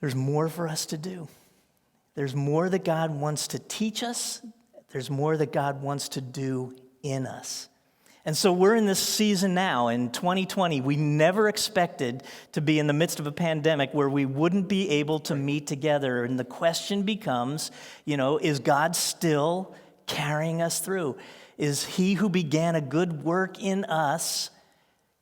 There's more for us to do. There's more that God wants to teach us. There's more that God wants to do in us. And so we're in this season now in 2020. We never expected to be in the midst of a pandemic where we wouldn't be able to meet together. And the question becomes, is God still carrying us through? Is he who began a good work in us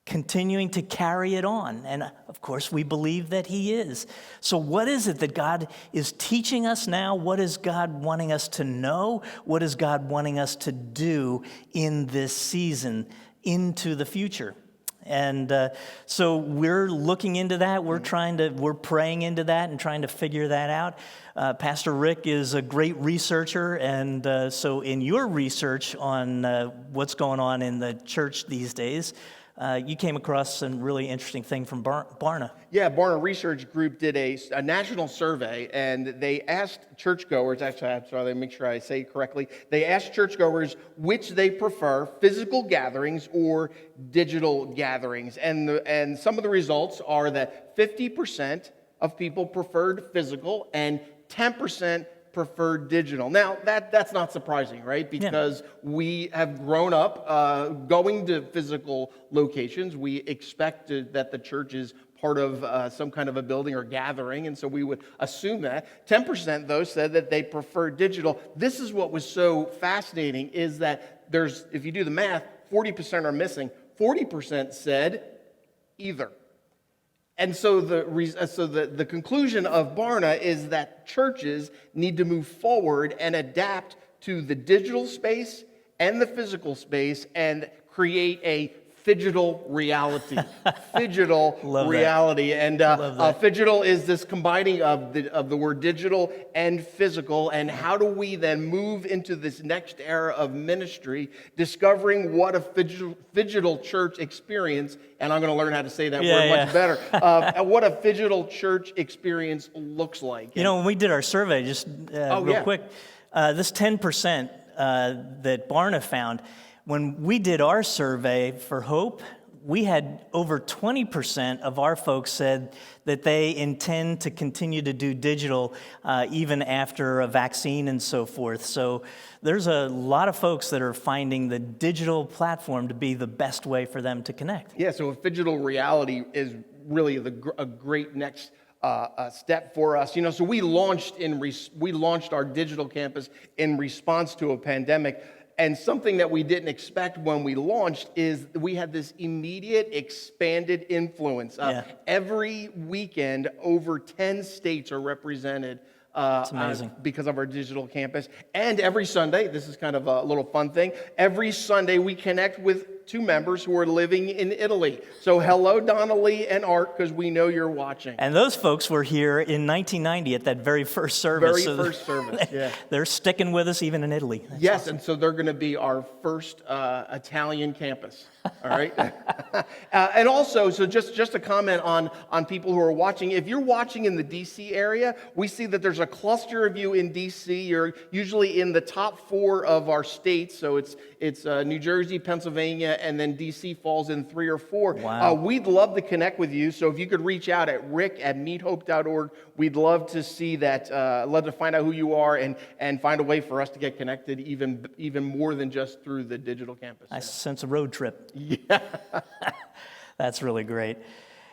continuing to carry it on? And of course, we believe that he is. So what is it that God is teaching us now? What is God wanting us to know? What is God wanting us to do in this season into the future? And so we're looking into that. We're praying into that and trying to figure that out. Pastor Rick is a great researcher. And so in your research on what's going on in the church these days, you came across some really interesting thing from Barna. Yeah, Barna Research Group did a national survey, and they asked churchgoers, actually, I'm sorry, let me make sure I say it correctly. They asked churchgoers which they prefer, physical gatherings or digital gatherings. And some of the results are that 50% of people preferred physical and 10% preferred digital. Now, that's not surprising, right? Because we have grown up going to physical locations. We expected that the church is part of some kind of a building or gathering, and so we would assume that. 10%, though, said that they prefer digital. This is what was so fascinating, is that if you do the math, 40% are missing. 40% said either. And so the conclusion of Barna is that churches need to move forward and adapt to the digital space and the physical space and create a phygital reality. Phygital reality. And phygital is this combining of the word digital and physical. And how do we then move into this next era of ministry, discovering what a phygital church experience, and I'm going to learn how to say that word much better, what a phygital church experience looks like. When we did our survey, just real quick, this 10% that Barna found, when we did our survey for Hope, we had over 20% of our folks said that they intend to continue to do digital even after a vaccine and so forth. So there's a lot of folks that are finding the digital platform to be the best way for them to connect. Yeah, so a phygital reality is really a great next step for us. So we launched our digital campus in response to a pandemic. And something that we didn't expect when we launched is we had this immediate expanded influence. Every weekend, over 10 states are represented because of our digital campus. And every Sunday, this is kind of a little fun thing, every Sunday we connect with 2 members who are living in Italy. So hello, Donnelly and Art, because we know you're watching. And those folks were here in 1990 at that very first service. First service, yeah. They're sticking with us even in Italy. That's awesome. And so they're going to be our first Italian campus. All right. And also, so just a comment on people who are watching. If you're watching in the D.C. area, we see that there's a cluster of you in D.C. You're usually in the top 4 of our states. So it's New Jersey, Pennsylvania, and then D.C. falls in 3 or 4. Wow. We'd love to connect with you. So if you could reach out at rick@meethope.org, we'd love to see that. Love to find out who you are and find a way for us to get connected even more than just through the digital campus. I sense a road trip. Yeah. That's really great.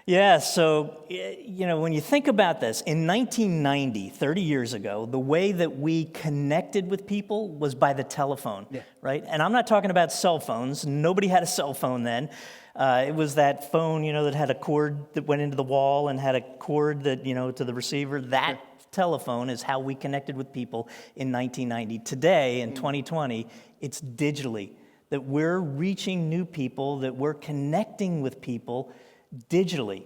Yeah, so, when you think about this, in 1990, 30 years ago, the way that we connected with people was by the telephone, right? And I'm not talking about cell phones. Nobody had a cell phone then. It was that phone, that had a cord that went into the wall and had a cord that, to the receiver. That telephone is how we connected with people in 1990. Today, in 2020, it's digitally. That we're reaching new people, that we're connecting with people digitally.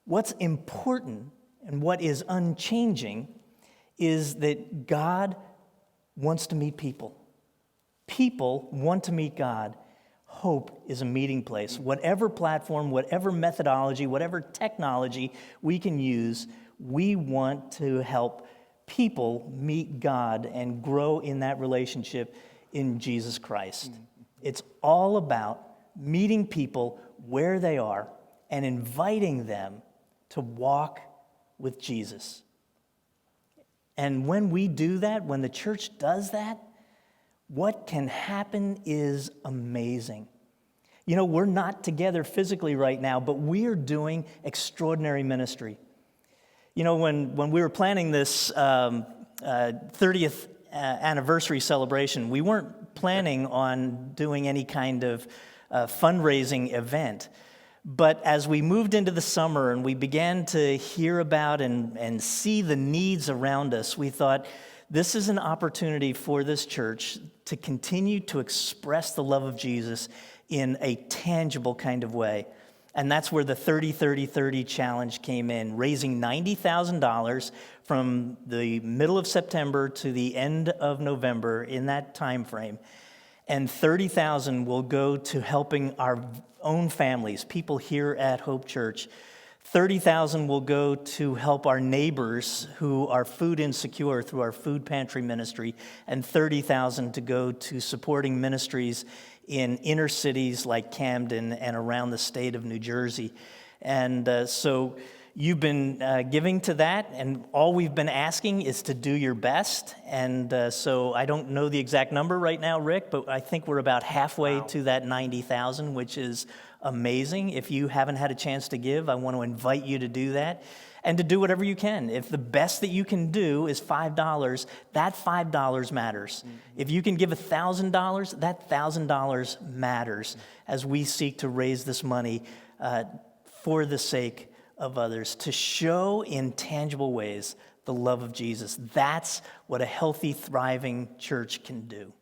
What's important and what is unchanging is that God wants to meet people. People want to meet God. Hope is a meeting place. Whatever platform, whatever methodology, whatever technology we can use, we want to help people meet God and grow in that relationship in Jesus Christ. It's all about meeting people where they are and inviting them to walk with Jesus. And when we do that, when the church does that, what can happen is amazing. You know, we're not together physically right now, but we are doing extraordinary ministry. You know, when we were planning this 30th anniversary celebration, we weren't planning on doing any kind of fundraising event. But as we moved into the summer and we began to hear about and see the needs around us, we thought, this is an opportunity for this church to continue to express the love of Jesus in a tangible kind of way. And that's where the 30-30-30 challenge came in, raising $90,000 from the middle of September to the end of November in that time frame. And $30,000 will go to helping our own families, people here at Hope Church. $30,000 will go to help our neighbors who are food insecure through our food pantry ministry, and $30,000 to go to supporting ministries in inner cities like Camden and around the state of New Jersey. And so you've been giving to that, and all we've been asking is to do your best. And so I don't know the exact number right now, Rick, but I think we're about halfway to that 90,000, which is amazing. If you haven't had a chance to give, I want to invite you to do that and to do whatever you can. If the best that you can do is $5, that $5 matters. If you can give $1,000, that $1,000 matters as we seek to raise this money for the sake of others, to show in tangible ways the love of Jesus. That's what a healthy, thriving church can do.